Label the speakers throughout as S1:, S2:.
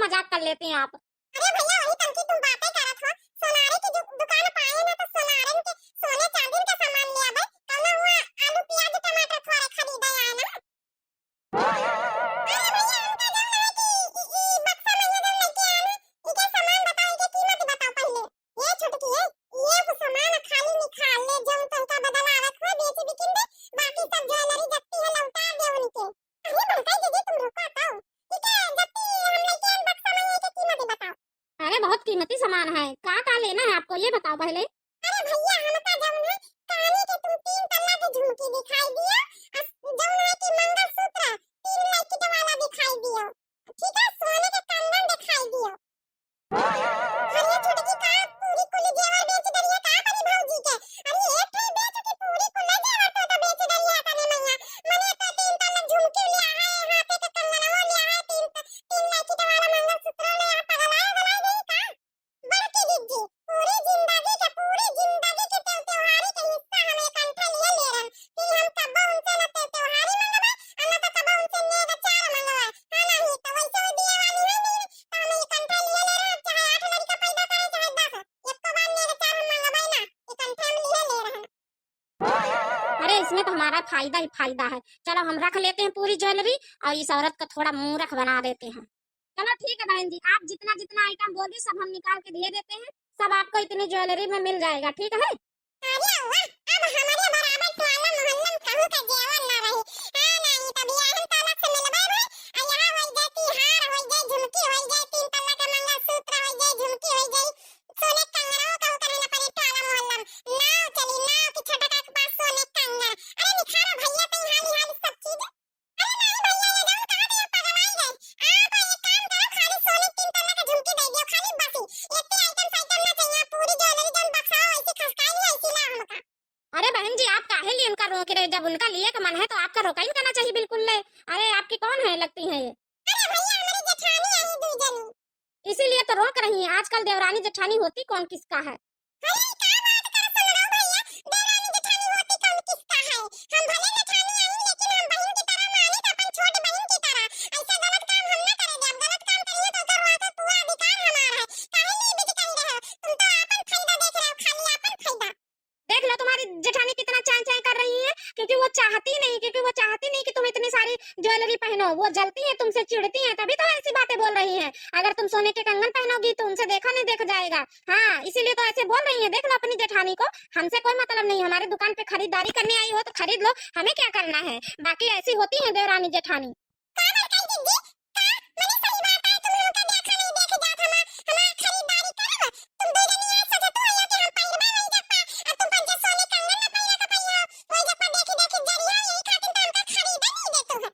S1: मजाक कर लेती हैं आप।
S2: अरे भैया वही तनकी तुम बातें करत हो। सोनारे की दुकान पाए ना तो सोनारन के सोने चांदी का सामान ले आवे। कौन हुआ आलू प्याज टमाटर थोड़े खरीदे आए ना। अरे भैया उनका जो है कि ई बक्सा में जो लेके आए ना इके सामान बताओ इके कीमत बताओ पहले। ये छुटकी है ये वो सामान खाली निकाल ले जो तुमका बदल आवत हो बेच बिकिन दे बाकी सब ज्वेलरी जत्ती है लौटा दे उनके। अरे बनता दीदी तुम रुको तो इके जत्ती हम लेके आए बक्सा में इके कीमत बताओ।
S1: अरे बहुत कीमती सामान है, का लेना है आपको ये बताओ पहले।
S2: अरे भैया हमका जौन है कानी के तुम 3 तल्ला की झुमकी दिखाई दियो और जौन है कि मंगलसूत्र 3 लकीट वाला दिखाई दियो। ठीक है सोने के कंगन दिखाई दियो। अरे ये छुटकी का पूरी कुल जेवर बेच दरिया का बड़ी भौजी के। अरे एक ठे बेच के पूरी कुल जेवर तो बेच दरिया तने मैया मने तो 3 तल्ला झुमकी लिया है हाथे के कंगन वो लिया है 3 लकीट वाला मंगलसूत्र लिया पगला गलाई गई का। बड़की दीदी पूरी जिंदगी के त्योहारी के हिस्सा हम एक अंठे लिए ले रहन फिर हम कब्बो उनसे न त्योहारी मंगवाए और न तो कब्बो उनसे नेग चार मंगवाए हां नहीं तो वैसे ही दिए वाली है नहीं तो हम एक अंठे लिए ले रहन चाहे 8 लड़का पैदा करे चाहे 10 एक को बार नेग चार हम मंगवाए ना एक अंठे हम लिए ले रहन।
S1: अरे इसमें तो हमारा फायदा ही फायदा है। चलो हम रख लेते हैं पूरी ज्वेलरी और इस औरत को थोड़ा मूर्ख बना देते हैं। चलो ठीक है बहन जी, आप जितना जितना आइटम बोली सब हम निकाल के दे देते हैं। सब आपको इतनी ज्वेलरी में मिल जाएगा, ठीक है।
S2: अरे वाह अब हमारे बराबर टोला मोहल्ला कहू का जेवन ना रही हां नहीं तब यहन ताला से मिलबे भाई आ यहां हो जाती हार हो जाए झुमकी हो जाए 3 तल्ला का मंगलसूत्र हो जाए झुमकी हो जाए सोने कंगनों कहू करे ना पड़े टोला मोहल्ला नाव चली नाव की छोटा का पास सोने कंगन अरे निखारा भैया तो हाली हाली सब चीज। अरे नहीं भैया ये जान कहां दिया पगलाई गए आप एक काम करो खाली सोने 3 तल्ला का झुमकी दे दियो खाली बस इतने आइटम साइटम ना चाहिए पूरी ज्वेलरी जन बक्सा हो ऐसे खसकाई नहीं ऐसी ला हमका।
S1: अरे बहन जी आप काहे लिए उनका रोक रहे, जब उनका लिए का मन है तो आपका रोका ही नहीं करना चाहिए बिल्कुल ले। अरे आपकी कौन है लगती है ये?
S2: अरे भैया हमारी जेठानी आई दू जनी।
S1: इसीलिए तो रोक रही हैं। आजकल देवरानी जेठानी होती कौन किसका है।
S2: अरे क्या बात कर सुन रहा भैया देवरानी जेठानी होती कौन किसका है हम भले जेठानी आई लेकिन हम बहन की तरह माने तो अपन छोटी बहन की तरह ऐसा गलत काम हम ना करेंगे अब गलत काम करिए तो करवा का पूरा अधिकार हमारा है काहे नहीं बेइज्जती रहे हो तुम तो अपन फायदा देख रहे हो खाली अपन फायदा।
S1: देख लो तुम्हारी जेठानी कितना चाय चाय कर रही है, क्योंकि वो चाहती नहीं कि तुम इतनी सारी ज्वेलरी पहनो। वो जलती है तुमसे, चिढ़ती है, तभी तो ऐसी बातें बोल रही हैं। अगर तुम सोने के कंगन पहनोगी तो उनसे देखा नहीं देख जाएगा। हाँ इसीलिए तो ऐसे बोल रही है। देख लो अपनी जेठानी को, हमसे कोई मतलब नहीं। हमारी दुकान पे खरीदारी करने आई हो तो खरीद लो, हमें क्या करना है। बाकी ऐसी होती है देवरानी जेठानी।
S2: का बात कही दीदी का मैंने सही बात है तुम हमका देखा नहीं देख जात हम खरीदारी करब तुम दो जनी आज सोचत हो या कि हम पहिरबा वही जप्पा अब तुम पंजे सोने कंगन ना पहिरा का पहिरा वही जप्पा देखी देखी जरिया यही खातिर तो हमका खरीदे नहीं देतो है।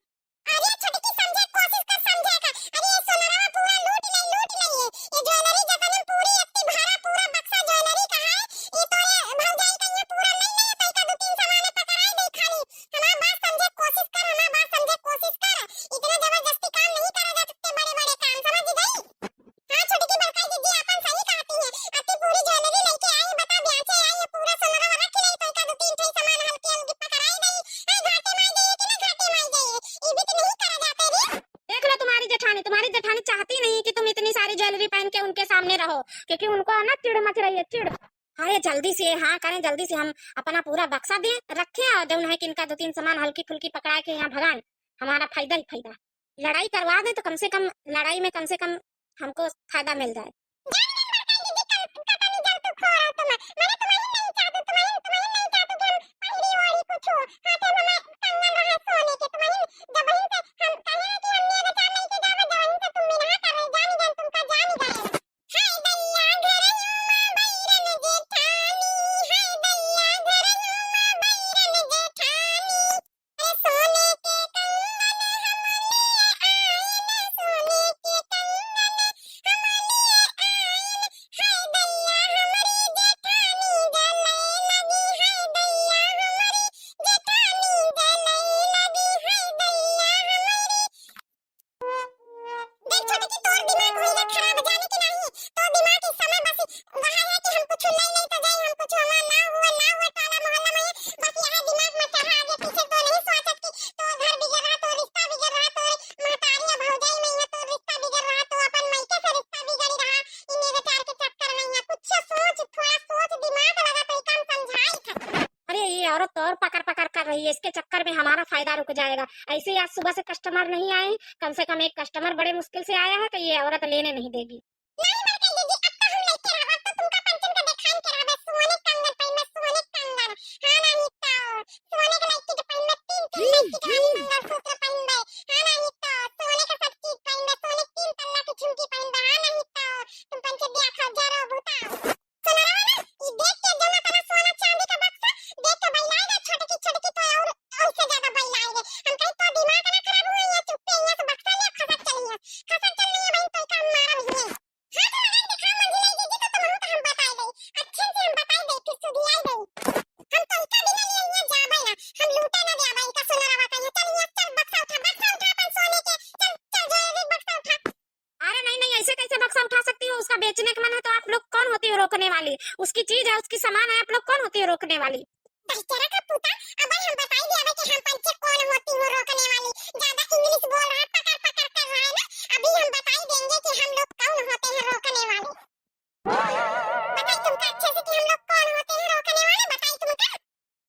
S2: अरे छुटकी समझे कोशिश कर समझे का अरे ये सोनारा पूरा लूट ले ये ज्वेलरी जतन पूरी इतनी भरा पूरा बक्सा ज्वेलरी का है ये तो ये भौजाई का ये पूरा नहीं तई का 2-3 सामान पकड़ाई दे खाली हमारा बात समझे कोशिश कर हमारा बात समझे कोशिश कर इतना जबरदस्ती काम नहीं करा जा सकते बड़े बड़े काम समझ गई। हां छुटकी बड़काई दीदी अपन सही कहती है अति पूरी ज्वेलरी लेके आई बता ब्याचे आई ये पूरा सोनारा रख ले तो का 2-3 ठे सामान हल्के हल्के पकड़ाई दई हां घाटे में गई कि ना घाटे में गई ये भी तो नहीं करा जाते रे।
S1: देख लो तुम्हारी जेठानी चाहती नहीं कि तुम इतनी सारी ज्वेलरी पहन के उनके सामने रहो, क्योंकि उनको ना चिढ़ मच रही है, चिढ़। हाँ ये जल्दी से हाँ करें, जल्दी से हम अपना पूरा बक्सा दें रखें और जो है कि इनका 2-3 सामान हल्की फुल्की पकड़ा के यहाँ भगाएं। हमारा फायदा ही फायदा। लड़ाई करवा दें तो कम से कम लड़ाई में कम से कम हमको फायदा मिल जाए। पकड़ पकड़ कर रही है, इसके चक्कर में हमारा फायदा रुक जाएगा। ऐसे ही आज सुबह से कस्टमर नहीं आए, कम से कम एक कस्टमर बड़े मुश्किल से आया है, तो ये औरत लेने नहीं देगी।
S2: नहीं मरकर दीदी, अब तो हम लेके रहा, अब तो तुमका पंचन का दिखाई के रहा, सोने कंगन पहन में सोने कंगन, हाँ नहीं तो सोने के लाइक के पहन में तीन लाइक के वाली मंगलसूत्र पहन में, हाँ नहीं तो सोने का सब चीज पहन में, सोने तीन तल्ला की झुमकी पहन में, हाँ नहीं तो तुम पंचे दिया खा जा रहो बूता। सुना रहा ना, ये देख के जना तना सोना चांदी का बक्सा देख के बैलाएगा, छोटे की तो और से ज्यादा बैलाएंगे। हम कहीं तो दिमाग ना खराब हुआ, ये चुप पे यहाँ से बक्सा ले खसक चली है, खसक चल रही है भाई, तो काम मारा भी है। हाँ तो लगा दिखा मंजिला दीदी तो तुम हम बता दे, अच्छे से हम बता दे, फिर सुधिया दे। हम तो इतना बिना लिए यहाँ जा भाई ना, हम लूटे ना दिया भाई का सोना रवा का, ये चल यहाँ चल बक्सा उठा अपन सोने के, चल चल जो बक्सा उठा।
S1: अरे नहीं नहीं, ऐसे कैसे बक्सा उठा सकती हो? उसका बेचने का मन है तो आप लोग कौन होती हो रोकने वाली? उसकी चीज है, उसकी सामान है, आप लोग कौन होती हो रोकने वाली?
S2: दहचरा का पुता, अब हम बता दिया भाई कि हम पंचे कौन होती हो रोकने वाली, ज्यादा इंग्लिश बोल रहा है, पकड़ पकड़ कर रहा है ना, अभी हम बता ही देंगे कि हम लोग कौन होते हैं रोकने वाले। बताइए तुमको अच्छे से कि हम लोग कौन होते हैं रोकने वाले, बताइए तुमको।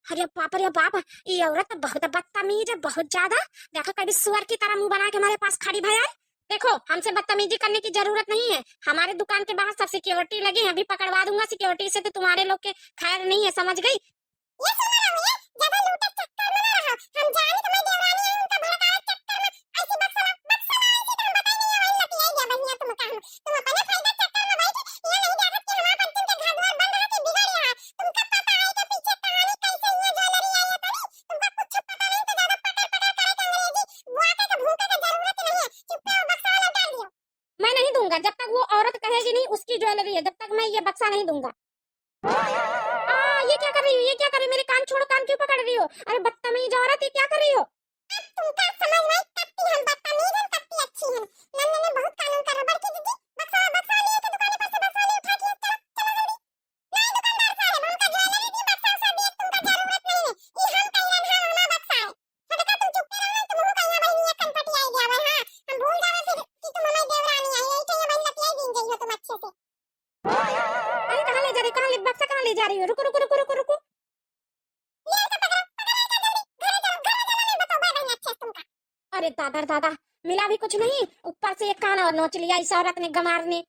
S1: अरे बाप रे बाप, ये औरत तो बहुत बदतमीज है, बहुत ज्यादा। देखो कभी सुअर की तरह मुंह बना के हमारे पास खड़ी भैया। देखो हमसे बदतमीजी करने की जरूरत नहीं है, हमारे दुकान के बाहर सब सिक्योरिटी लगी है, अभी पकड़वा दूंगा सिक्योरिटी से, तो तुम्हारे लोग के खैर नहीं है, समझ गई?
S2: ये सुन रहा हूँ, ये ज्यादा लूटे चक्कर में ना रहो, हम जाने तुम्हारी देवरानी है, उनका भड़कावे चक्कर में ऐसी बक्सा ऐसी तो हम बता नहीं है, वही लती है भैया तुम अपने फायदा चक्कर में भाई कि ये नहीं देखत कि हमारा पंचन का घर द्वार बंद है कि बिगड़ रहा है, तुमको पता है कि पीछे कहानी कैसे ये ज्वेलरी आई है तभी, तुमको कुछ पता नहीं, तो ज्यादा पकड़ पकड़ करे तो अंग्रेजी बुआते का भूखे का जरूरत नहीं है, चुप रहो बक्सा वाला डाल दियो।
S1: मैं नहीं दूंगा, जब तक वो औरत कहेगी नहीं उसकी ज्वेलरी है, जब तक मैं ये बक्सा नहीं दूंगा। ये क्या कर रही हो? ये क्या कर रही हो? मेरे कान छोड़ो, कान क्यों पकड़ रही हो? अरे बदतमीज औरत, ये क्या कर रही हो?
S2: अब तुमका समझ में कत्ती हम बदतमीज हैं, कत्ती अच्छी हैं, नन्ने ने बहुत कानून का रबड़ की दीदी, बक्सा बक्सा लिए के दुकान पर से बक्सा लिए उठा के चलो चलो जल्दी। नहीं दुकानदार साहब, हमका ज्वेलरी दी, बक्सा सा दी, तुमका जरूरत नहीं है, ये हम कहिए हां हमारा बक्सा है, सदका तुम चुप रहो, तुम मुंह कहिए भाई ये कनपटी आई गया भाई, हां हम भूल जावे फिर कि तुम हमारी देवरानी आई, यही कहिए भाई लतियाई दिन गई हो तुम अच्छे से।
S1: अरे कहाँ ले जा रही हो? कहाँ ले बक्सा कहाँ ले जा रही हो? रुको रुको रुको रुको रुको।
S2: ये तो पकड़ो पकड़ो इधर जल्दी, घर चलो नहीं बताओ भाई भाई अच्छे से तुमका।
S1: अरे दादा दादा, मिला भी कुछ नहीं, ऊपर से एक कान और नोच लिया इस औरत ने, गमार ने।